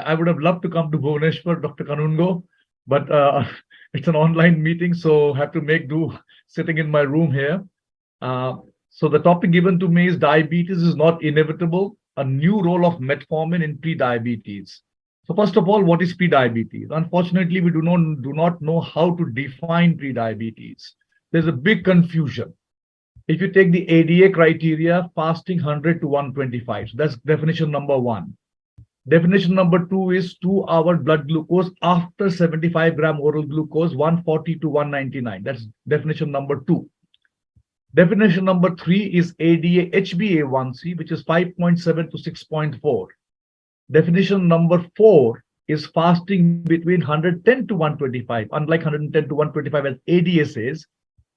I would have loved to come to Bhubaneswar, Dr. Kanungo, but it's an online meeting, so have to make do sitting in my room here. Uh, so the topic given to me is diabetes is not inevitable, a new role of metformin in pre-diabetes. So first of all, what is pre-diabetes? Unfortunately, we do not know how to define pre-diabetes. There's a big confusion. If you take the ADA criteria, fasting 100 to 125, so that's definition number one. Definition number two is 2-hour blood glucose after 75 gram oral glucose, 140 to 199. That's definition number two. Definition number three is ADA HbA1c, which is 5.7 to 6.4. Definition number four is fasting between 110 to 125, unlike 110 to 125 as ADA says.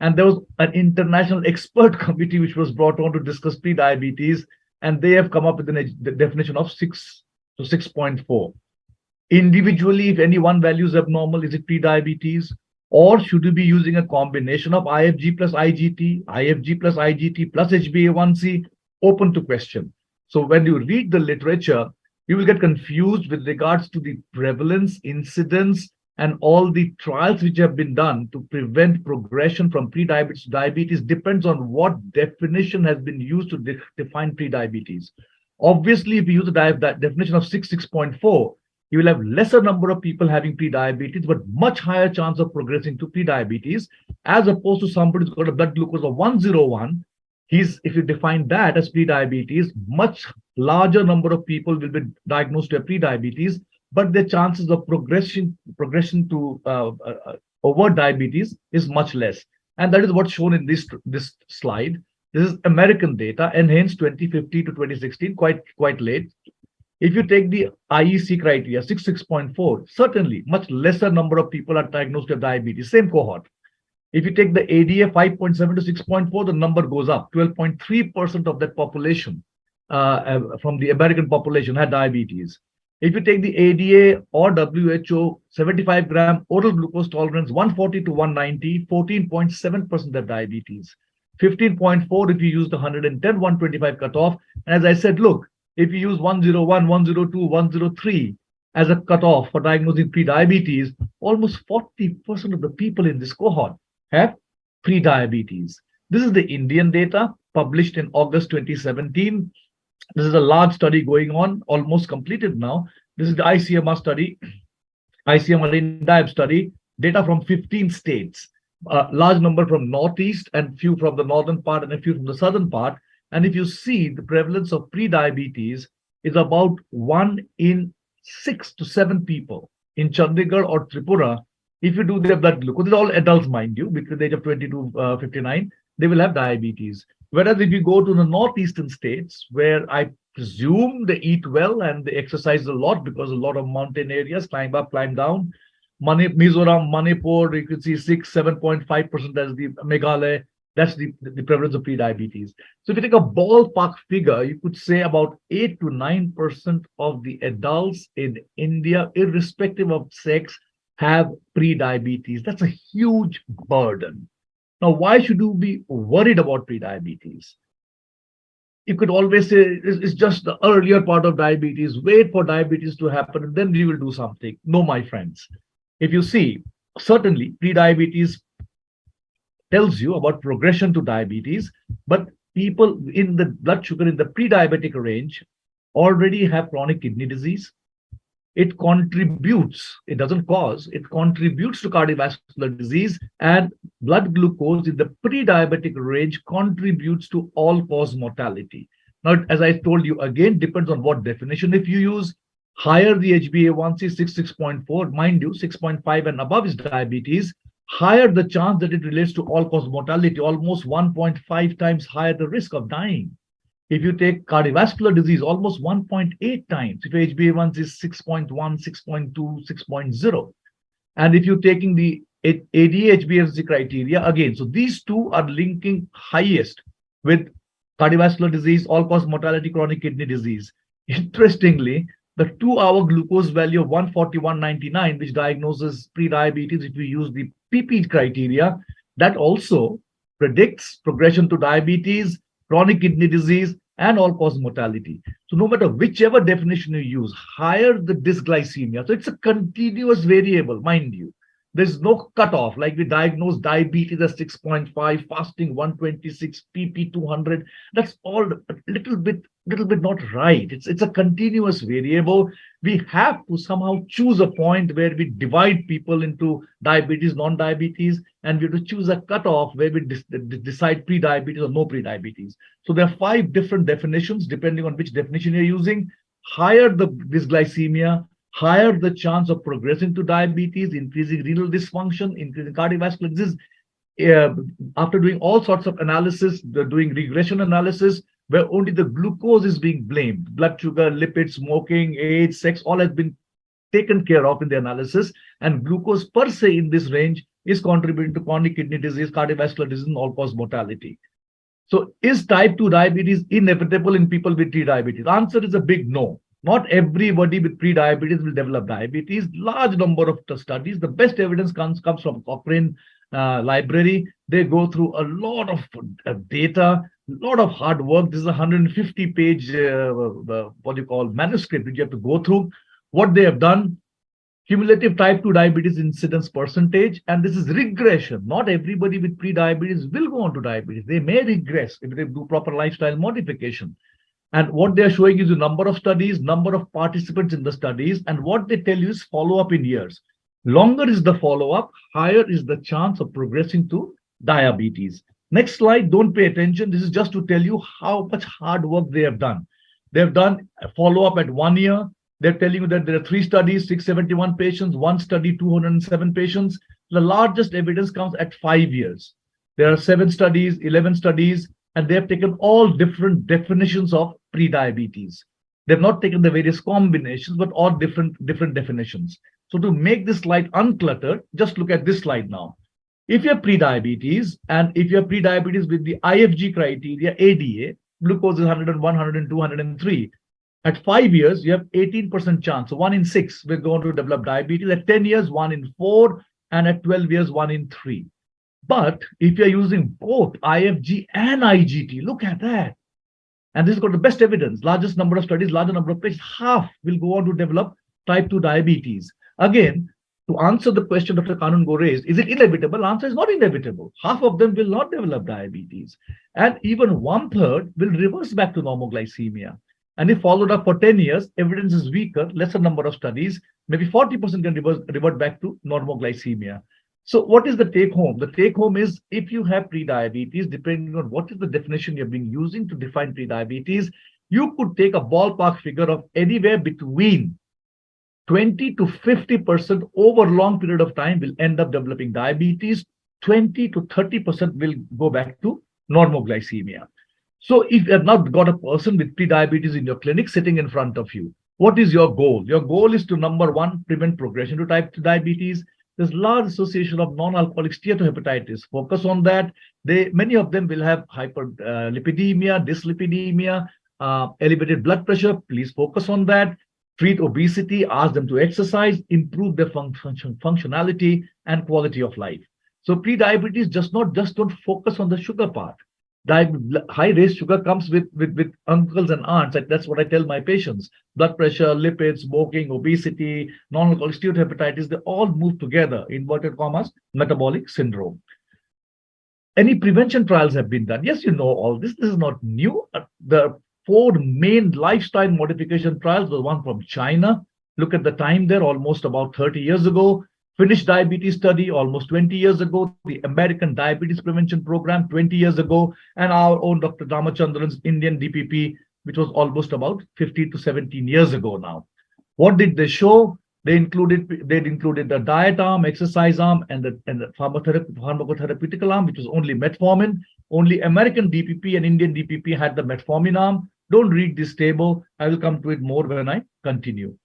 And there was an international expert committee which was brought on to discuss pre-diabetes, and they have come up with the definition of 6 to 6.4. Individually, if any one value is abnormal, is it pre-diabetes? Or should we be using a combination of IFG plus IGT plus HbA1c? Open to question. So when you read the literature, you will get confused with regards to the prevalence, incidence, and all the trials which have been done to prevent progression from pre-diabetes to diabetes depends on what definition has been used to define pre-diabetes. Obviously, if you use the definition of 6.4, you will have lesser number of people having pre-diabetes, but much higher chance of progressing to pre-diabetes, as opposed to somebody who's got a blood glucose of 101. If you define that as pre-diabetes, much larger number of people will be diagnosed with pre-diabetes, but the chances of progression to overt diabetes is much less. And that is what's shown in this slide. This is American data, enhanced 2050 to 2016, quite late. If you take the IEC criteria, 6.4, certainly much lesser number of people are diagnosed with diabetes, same cohort. If you take the ADA 5.7 to 6.4, the number goes up. 12.3% of that population from the American population had diabetes. If you take the ADA or WHO 75 gram oral glucose tolerance, 140 to 190, 14.7% have diabetes. 15.4 if you use the 110, 125 cutoff. And as I said, look, if you use 101, 102, 103 as a cutoff for diagnosing pre-diabetes, almost 40% of the people in this cohort have pre-diabetes. This is the Indian data published in August 2017. This is a large study going on, almost completed now. This is the ICMR study, ICMR INDIAB study, data from 15 states, a large number from Northeast and few from the northern part and a few from the southern part. And if you see, the prevalence of pre-diabetes is about 1 in 6 to 7 people in Chandigarh or Tripura. If you do their blood glucose, these are all adults, mind you, between the age of 20 to 59, they will have diabetes. Whereas if you go to the northeastern states, where I presume they eat well and they exercise a lot because a lot of mountain areas, climb up, climb down. Mizoram, Manipur, you can see 7.5%, that's the Meghalaya, that's the prevalence of pre-diabetes. So if you take a ballpark figure, you could say about 8 to 9% of the adults in India, irrespective of sex, have pre-diabetes. That's a huge burden. Now, why should you be worried about pre-diabetes? You could always say it's just the earlier part of diabetes. Wait for diabetes to happen, and then we will do something. No, my friends. If you see, certainly pre-diabetes tells you about progression to diabetes, but people in the blood sugar in the pre-diabetic range already have chronic kidney disease. It contributes, it doesn't cause, it contributes to cardiovascular disease, and blood glucose in the pre-diabetic range contributes to all-cause mortality. Now, as I told you, again, depends on what definition. If you use higher the HbA1c, 6.4, mind you, 6.5 and above is diabetes, higher the chance that it relates to all-cause mortality, almost 1.5 times higher the risk of dying. If you take cardiovascular disease, almost 1.8 times. If HbA1c is 6.1, 6.2, 6.0. And if you're taking the ADA HbA1c criteria, again, so these two are linking highest with cardiovascular disease, all-cause mortality, chronic kidney disease. Interestingly, the 2-hour glucose value of 140, 199, which diagnoses pre-diabetes, if you use the PP criteria, that also predicts progression to diabetes, chronic kidney disease, and all-cause mortality. So no matter whichever definition you use, higher the dysglycemia. So it's a continuous variable, mind you. There's no cutoff. Like we diagnose diabetes at 6.5, fasting 126, PP 200. That's all a little bit not right. It's a continuous variable. We have to somehow choose a point where we divide people into diabetes, non-diabetes, and we have to choose a cutoff where we decide pre-diabetes or no pre-diabetes. So there are 5 different definitions depending on which definition you're using. Higher the dysglycemia, higher the chance of progressing to diabetes, increasing renal dysfunction, increasing cardiovascular disease. After doing all sorts of analysis, doing regression analysis, where only the glucose is being blamed, blood sugar, lipids, smoking, age, sex, all has been taken care of in the analysis. And glucose per se in this range is contributing to chronic kidney disease, cardiovascular disease, and all-cause mortality. So is type 2 diabetes inevitable in people with pre-diabetes? The answer is a big no. Not everybody with pre-diabetes will develop diabetes. Large number of studies. The best evidence comes from Cochrane library. They go through a lot of data, a lot of hard work. This is a 150-page manuscript which you have to go through. What they have done, cumulative type 2 diabetes incidence percentage, and this is regression. Not everybody with pre-diabetes will go on to diabetes. They may regress if they do proper lifestyle modification. And what they are showing is the number of studies, number of participants in the studies, and what they tell you is follow-up in years. Longer is the follow-up, higher is the chance of progressing to diabetes. Next slide, don't pay attention. This is just to tell you how much hard work they have done. They have done a follow-up at 1 year. They're telling you that there are 3 studies, 671 patients, 1 study, 207 patients. The largest evidence comes at 5 years. There are 7 studies, 11 studies, and they have taken all different definitions of pre-diabetes. They've not taken the various combinations, but all different definitions. So to make this slide uncluttered, just look at this slide now. If you have pre-diabetes, and if you have pre-diabetes with the IFG criteria, ADA, glucose is 101, 102, 103. At 5 years, you have 18% chance. So 1 in 6 will go on to develop diabetes. At 10 years, 1 in 4. And at 12 years, 1 in 3. But if you're using both IFG and IGT, look at that. And this has got the best evidence, largest number of studies, larger number of patients, half will go on to develop type 2 diabetes. Again, to answer the question Dr. Kanungo raised, is it inevitable? Answer is not inevitable. Half of them will not develop diabetes. And even 1/3 will reverse back to normoglycemia. And if followed up for 10 years, evidence is weaker, lesser number of studies, maybe 40% can revert back to normoglycemia. So what is the take home? The take home is if you have pre-diabetes, depending on what is the definition you've been using to define pre-diabetes, you could take a ballpark figure of anywhere between 20 to 50% over a long period of time will end up developing diabetes. 20 to 30% will go back to normoglycemia. So if you have not got a person with pre-diabetes in your clinic sitting in front of you, what is your goal? Your goal is to, number 1, prevent progression to type 2 diabetes. There's large association of non-alcoholic steatohepatitis. Focus on that. Many of them will have hyperlipidemia, dyslipidemia, elevated blood pressure. Please focus on that. Treat obesity, ask them to exercise, improve their functionality and quality of life. So pre-diabetes just don't focus on the sugar part. High raised sugar comes with uncles and aunts. That's what I tell my patients. Blood pressure, lipids, smoking, obesity, non-alcoholic steatohepatitis, they all move together, inverted commas, metabolic syndrome. Any prevention trials have been done? Yes, you know all this. This is not new. The 4 main lifestyle modification trials, the one from China. Look at the time there, almost about 30 years ago. Finnish diabetes study almost 20 years ago, the American Diabetes Prevention Program 20 years ago, and our own Dr. Ramachandran's Indian DPP, which was almost about 15 to 17 years ago now. What did they show? They included the diet arm, exercise arm, and the pharmacotherapeutical arm, which was only metformin. Only American DPP and Indian DPP had the metformin arm. Don't read this table. I will come to it more when I continue.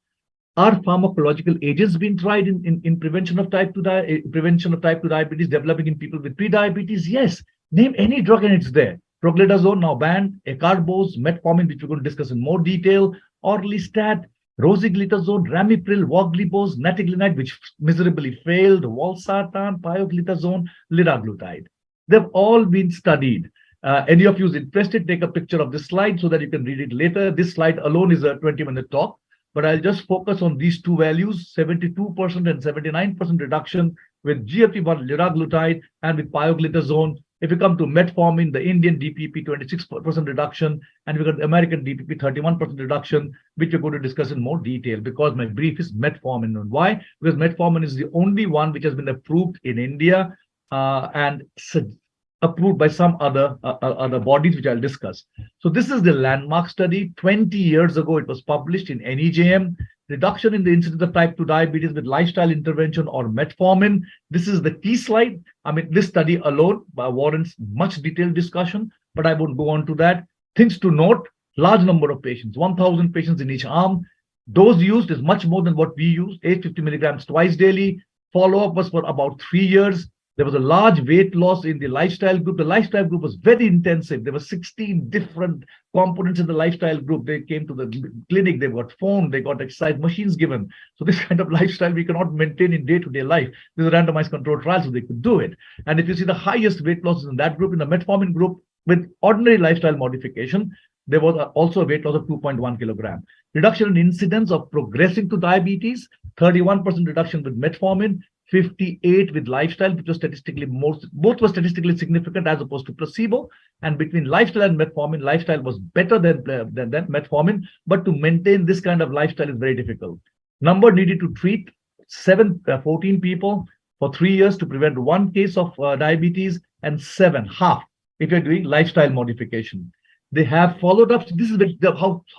Are pharmacological agents being tried in prevention of type 2 diabetes developing in people with pre-diabetes? Yes. Name any drug and it's there. Proglitazone now banned, acarbose, metformin, which we're going to discuss in more detail, orlistat, rosiglitazone, ramipril, voglibose, natiglinide, which miserably failed, valsartan, pioglitazone, liraglutide. They've all been studied. Any of you is interested, take a picture of this slide so that you can read it later. This slide alone is a 20-minute talk, but I'll just focus on these two values, 72% and 79% reduction with GLP-1 liraglutide and with pioglitazone. If you come to metformin, the Indian DPP 26% reduction, and we got the American DPP 31% reduction, which we're going to discuss in more detail because my brief is metformin. And why? Because metformin is the only one which has been approved in India and approved by some other bodies, which I'll discuss. So this is the landmark study. 20 years ago, it was published in NEJM. Reduction in the incidence of type 2 diabetes with lifestyle intervention or metformin. This is the key slide. I mean, this study alone warrants much detailed discussion, but I won't go on to that. Things to note, large number of patients, 1,000 patients in each arm. Dose used is much more than what we use, 850 milligrams twice daily. Follow-up was for about 3 years. There was a large weight loss in the lifestyle group. The lifestyle group was very intensive. There were 16 different components in the lifestyle group. They came to the clinic, they got phone, they got exercise machines given. So this kind of lifestyle we cannot maintain in day-to-day life. This is a randomized controlled trial, so they could do it. And if you see the highest weight losses in that group, in the metformin group, with ordinary lifestyle modification, there was also a weight loss of 2.1 kilogram. Reduction in incidence of progressing to diabetes, 31% reduction with metformin, 58 with lifestyle, which was statistically both were statistically significant as opposed to placebo. And between lifestyle and metformin, lifestyle was better than metformin, but to maintain this kind of lifestyle is very difficult. Number needed to treat 14 people for 3 years to prevent 1 case of diabetes, and 7, half, if you're doing lifestyle modification. They have followed up. This is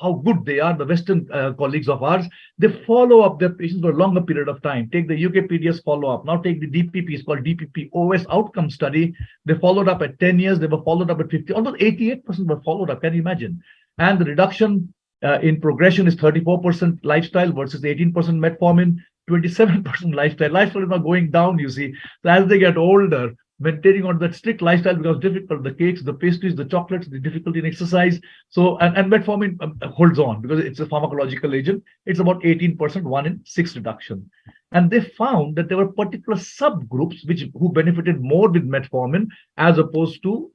how good they are, the Western colleagues of ours. They follow up their patients for a longer period of time. Take the UK PDS follow-up. Now take the DPP, it's called DPP OS outcome study. They followed up at 10 years. They were followed up at 50. Almost 88% were followed up. Can you imagine? And the reduction in progression is 34% lifestyle versus 18% metformin, 27% lifestyle. Lifestyle is not going down, you see. So as they get older, maintaining on that strict lifestyle becomes difficult. The cakes, the pastries, the chocolates, the difficulty in exercise. So, and metformin holds on because it's a pharmacological agent. It's about 18%, 1 in 6 reduction. And they found that there were particular subgroups who benefited more with metformin as opposed to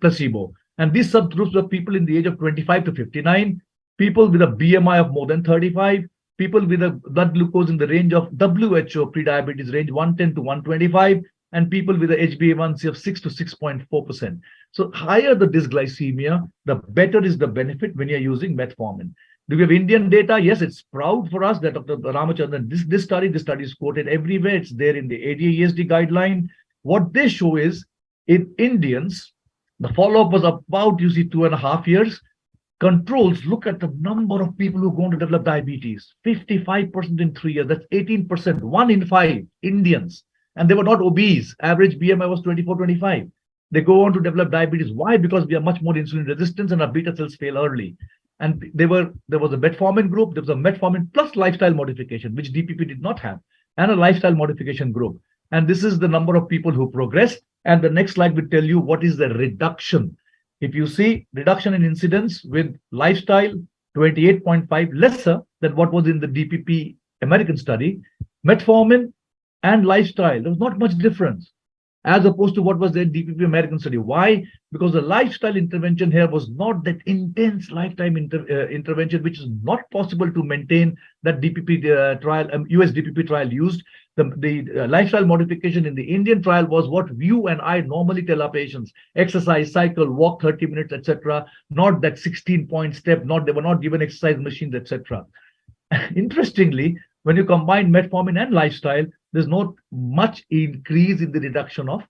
placebo. And these subgroups were people in the age of 25 to 59, people with a BMI of more than 35, people with a blood glucose in the range of WHO prediabetes range 110 to 125, and people with a HbA1c of 6 to 6.4%. So higher the dysglycemia, the better is the benefit when you're using metformin. Do we have Indian data? Yes, it's proud for us that Dr. Ramachandran, this study is quoted everywhere. It's there in the ADA-ESD guideline. What they show is in Indians, the follow-up was about, 2.5 years. Controls, look at the number of people who are going to develop diabetes. 55% in 3 years. That's 18%, 1 in 5 Indians. And they were not obese. Average BMI was 24, 25. They go on to develop diabetes. Why? Because we are much more insulin resistant and our beta cells fail early. And there was a metformin group. There was a metformin plus lifestyle modification, which DPP did not have, and a lifestyle modification group. And this is the number of people who progress. And the next slide will tell you what is the reduction. If you see reduction in incidence with lifestyle, 28.5, lesser than what was in the DPP American study. Metformin and lifestyle, there was not much difference as opposed to what was the DPP American study. Why? Because the lifestyle intervention here was not that intense lifetime intervention, which is not possible to maintain that DPP trial, US DPP trial used. The lifestyle modification in the Indian trial was what you and I normally tell our patients: exercise, cycle, walk 30 minutes, etc. Not that 16-point step. They were not given exercise machines, etc. Interestingly, when you combine metformin and lifestyle, there's not much increase in the reduction of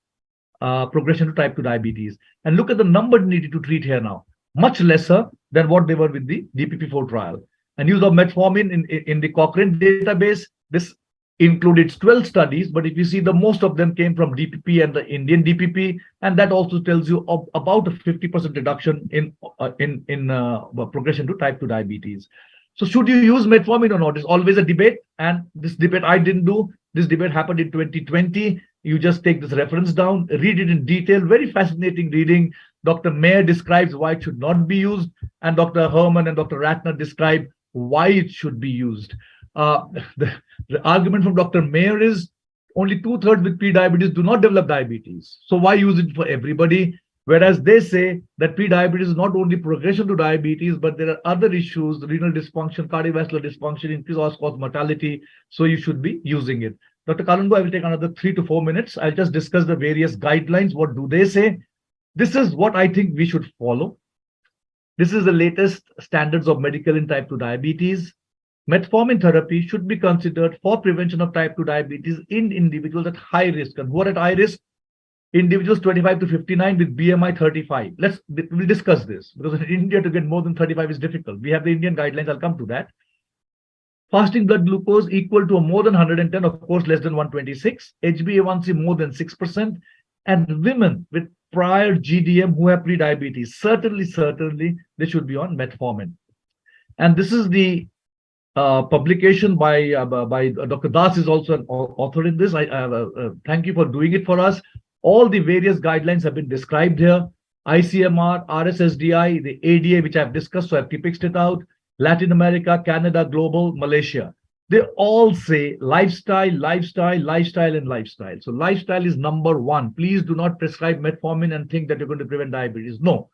progression to type 2 diabetes. And look at the number needed to treat here now, much lesser than what they were with the DPP-4 trial. And use of metformin in the Cochrane database, this included 12 studies, but if you see, the most of them came from DPP and the Indian DPP, and that also tells you about a 50% reduction in progression to type 2 diabetes. So should you use metformin or not? It's always a debate, and this debate I didn't do. This debate happened in 2020. You just take this reference down, read it in detail. Very fascinating reading. Dr. Mayer describes why it should not be used, and Dr. Herman and Dr. Ratner describe why it should be used. The argument from Dr. Mayer is only 2/3 with prediabetes do not develop diabetes. So why use it for everybody? Whereas they say that pre-diabetes is not only progression to diabetes, but there are other issues, renal dysfunction, cardiovascular dysfunction, increased all-cause mortality. So you should be using it. Dr. Kalungo, I will take another 3 to 4 minutes. I'll just discuss the various guidelines. What do they say? This is what I think we should follow. This is the latest standards of medical in type 2 diabetes. Metformin therapy should be considered for prevention of type 2 diabetes in individuals at high risk. And who are at high risk? Individuals 25 to 59 with BMI 35. We'll discuss this because in India to get more than 35 is difficult. We have the Indian guidelines. I'll come to that. Fasting blood glucose equal to or more than 110, of course, less than 126. HbA1c more than 6%. And women with prior GDM who have pre-diabetes, certainly, they should be on metformin. And this is the publication by Dr. Das is also an author in this. Thank you for doing it for us. All the various guidelines have been described here. ICMR, RSSDI, the ADA, which I've discussed, so I've picked it out. Latin America, Canada, Global, Malaysia. They all say lifestyle. So lifestyle is number one. Please do not prescribe metformin and think that you're going to prevent diabetes. No.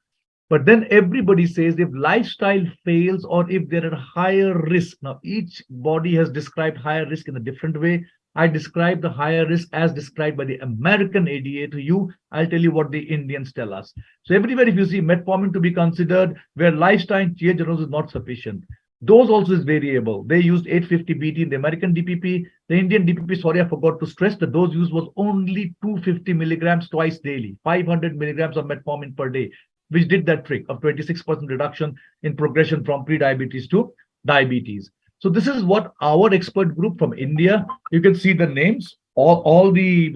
But then everybody says if lifestyle fails or if they're at higher risk. Now, each body has described higher risk in a different way. I describe the higher risk as described by the American ADA to you. I'll tell you what the Indians tell us. So everywhere, if you see metformin to be considered, where lifestyle change is not sufficient. Dose also is variable. They used 850 BT in the American DPP. The Indian DPP, sorry, I forgot to stress, the dose used was only 250 milligrams twice daily, 500 milligrams of metformin per day, which did that trick of 26% reduction in progression from pre-diabetes to diabetes. So this is what our expert group from India, you can see the names, all the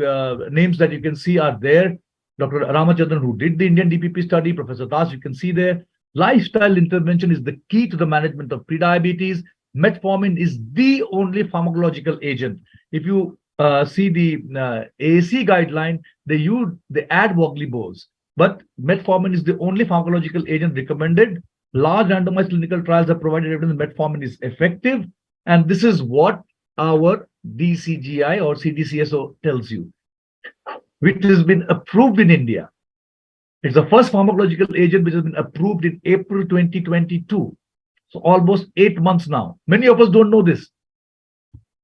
names that you can see are there. Dr. Ramachandran, who did the Indian DPP study, Professor Das, you can see there. Lifestyle intervention is the key to the management of prediabetes. Metformin is the only pharmacological agent. If you see the AAC guideline, they add voglibose, but metformin is the only pharmacological agent recommended. Large randomized clinical trials have provided evidence that metformin is effective. And this is what our DCGI or CDCSO tells you, which has been approved in India. It's the first pharmacological agent which has been approved in April 2022. So almost 8 months now. Many of us don't know this.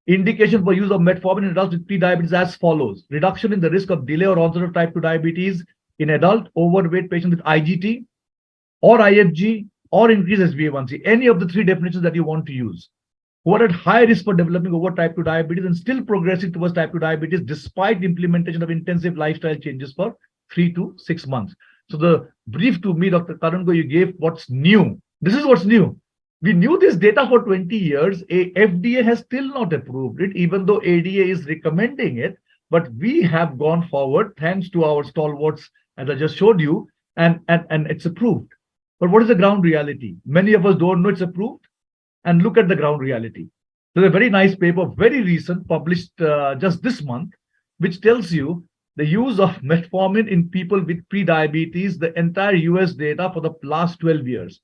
Indication for use of metformin in adults with prediabetes as follows. Reduction in the risk of delay or onset of type 2 diabetes in adult overweight patients with IGT or IFG or increased HbA1c, any of the three definitions that you want to use, who are at high risk for developing over type 2 diabetes and still progressing towards type 2 diabetes despite the implementation of intensive lifestyle changes for 3 to 6 months. So the brief to me, Dr. Karungo, you gave what's new. This is what's new. We knew this data for 20 years. FDA has still not approved it, even though ADA is recommending it. But we have gone forward thanks to our stalwarts, as I just showed you, and it's approved. But what is the ground reality? Many of us don't know it's approved. And look at the ground reality. There's a very nice paper, very recent, published just this month, which tells you the use of metformin in people with pre-diabetes, the entire US data for the last 12 years.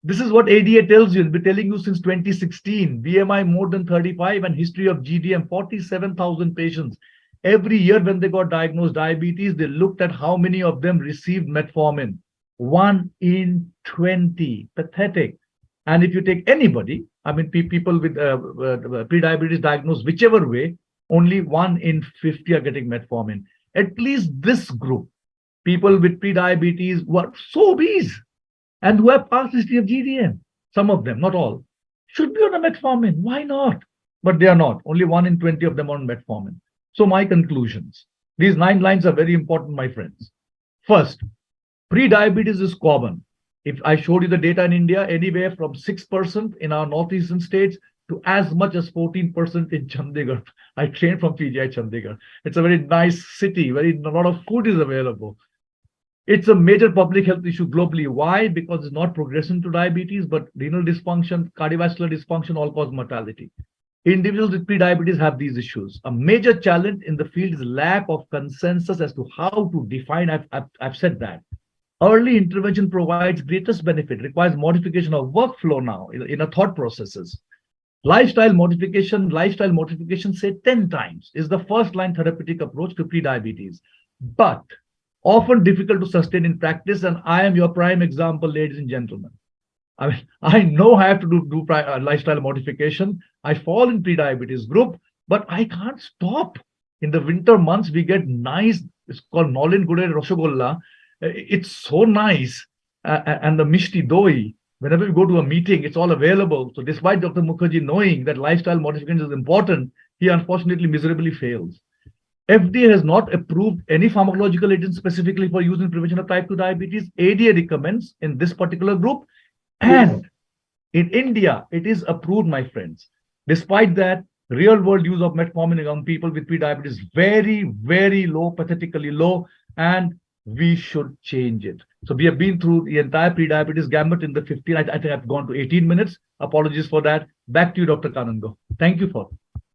This is what ADA tells you. It's been telling you since 2016. BMI more than 35 and history of GDM, 47,000 patients. Every year when they got diagnosed diabetes, they looked at how many of them received metformin. 1 in 20. Pathetic. And if you take anybody, I mean, people with pre-diabetes diagnosed whichever way, only 1 in 50 are getting metformin. At least this group, people with pre-diabetes who are so obese and who have past history of GDM, some of them, not all, should be on a metformin. Why not? But they are not. Only 1 in 20 of them are on metformin. So my conclusions. These 9 lines are very important, my friends. First, pre-diabetes is common. If I showed you the data in India, anywhere from 6% in our northeastern states to as much as 14% in Chandigarh. I trained from PGI Chandigarh. It's a very nice city, a lot of food is available. It's a major public health issue globally. Why? Because it's not progression to diabetes, but renal dysfunction, cardiovascular dysfunction, all-cause mortality. Individuals with pre-diabetes have these issues. A major challenge in the field is lack of consensus as to how to define. I've said that. Early intervention provides greatest benefit, requires modification of workflow now in a thought processes. Lifestyle modification, say 10 times, is the first line therapeutic approach to pre-diabetes. But often difficult to sustain in practice. And I am your prime example, ladies and gentlemen. I mean, I know I have to do lifestyle modification. I fall in pre-diabetes group, but I can't stop. In the winter months, we get nice, it's called Nolin Gudel Roshogolla. It's so nice. And the Mishti Doi, whenever we go to a meeting, it's all available. So despite Dr. Mukherjee knowing that lifestyle modification is important, he unfortunately miserably fails. FDA has not approved any pharmacological agent specifically for use in prevention of type 2 diabetes. ADA recommends in this particular group. And in India, it is approved, my friends. Despite that, real world use of metformin in young people with pre-diabetes is very, very low, pathetically low, and we should change it. So we have been through the entire pre-diabetes gambit in the 15. I think I've gone to 18 minutes. Apologies for that. Back to you, Dr. Kanungo. Thank you for